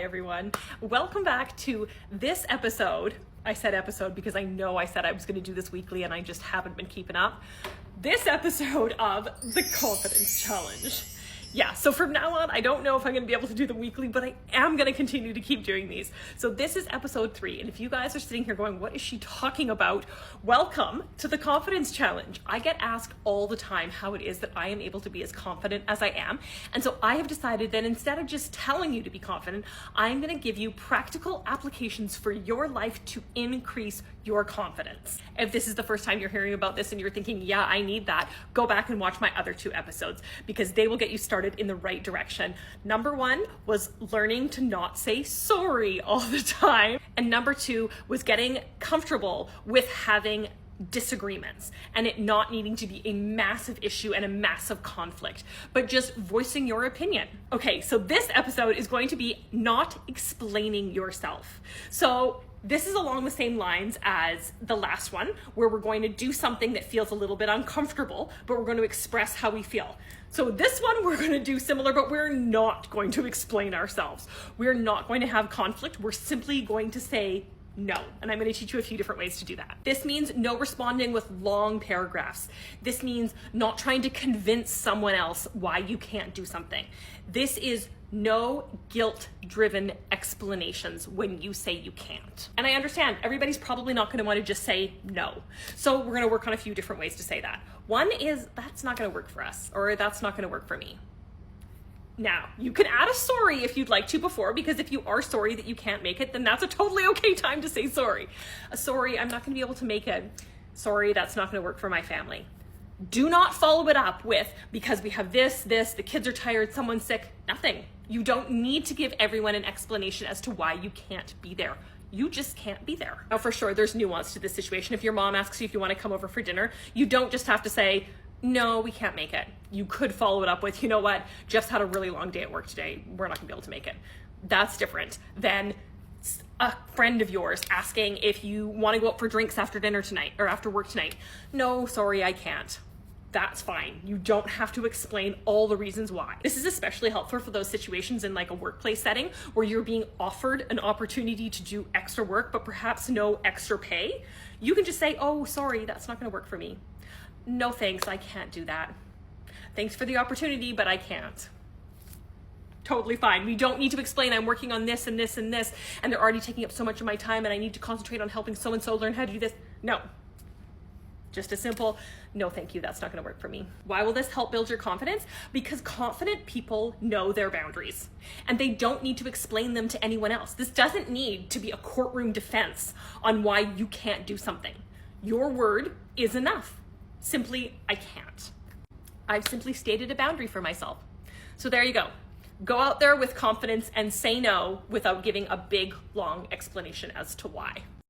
Everyone. Welcome back to this episode. I said episode because I know I said I was going to do this weekly and I just haven't been keeping up. This episode of the Confidence Challenge. Yeah, so from now on, I don't know if I'm going to be able to do the weekly, but I am going to continue to keep doing these. So this is episode 3, and if you guys are sitting here going, what is she talking about? Welcome to the Confidence Challenge. I get asked all the time how it is that I am able to be as confident as I am, and so I have decided that instead of just telling you to be confident, I'm going to give you practical applications for your life to increase your confidence. If this is the first time you're hearing about this and you're thinking, yeah, I need that, go back and watch my other 2 episodes because they will get you started in the right direction. Number 1 was learning to not say sorry all the time. And number 2 was getting comfortable with having disagreements and it not needing to be a massive issue and a massive conflict, but just voicing your opinion. Okay, so this episode is going to be not explaining yourself. So this is along the same lines as the last one, where we're going to do something that feels a little bit uncomfortable, but we're going to express how we feel. So this one we're going to do similar, but we're not going to explain ourselves. We're not going to have conflict. We're simply going to say no. And I'm going to teach you a few different ways to do that. This means no responding with long paragraphs. This means not trying to convince someone else why you can't do something. This is no guilt-driven explanations when you say you can't. And I understand everybody's probably not going to want to just say no. So we're going to work on a few different ways to say that. One is that's not going to work for us, or that's not going to work for me. Now, you can add a sorry if you'd like to before, because if you are sorry that you can't make it, then that's a totally okay time to say sorry. A sorry, I'm not going to be able to make it. Sorry, that's not going to work for my family. Do not follow it up with, because we have this, the kids are tired, someone's sick, nothing. You don't need to give everyone an explanation as to why you can't be there. You just can't be there. Now, for sure, there's nuance to this situation. If your mom asks you if you want to come over for dinner, you don't just have to say, no, we can't make it. You could follow it up with, you know what, Jeff's had a really long day at work today. We're not gonna be able to make it. That's different than a friend of yours asking if you want to go out for drinks after dinner tonight or after work tonight. No, sorry, I can't. That's fine. You don't have to explain all the reasons why. This is especially helpful for those situations in like a workplace setting where you're being offered an opportunity to do extra work, but perhaps no extra pay. You can just say, oh, sorry, that's not gonna work for me. No thanks, I can't do that. Thanks for the opportunity, but I can't. Totally fine. We don't need to explain I'm working on this and this and this, and they're already taking up so much of my time and I need to concentrate on helping so-and-so learn how to do this. No. Just a simple, no thank you, that's not gonna work for me. Why will this help build your confidence? Because confident people know their boundaries and they don't need to explain them to anyone else. This doesn't need to be a courtroom defense on why you can't do something. Your word is enough. Simply, I can't. I've simply stated a boundary for myself. So there you go. Go out there with confidence and say no without giving a big, long explanation as to why.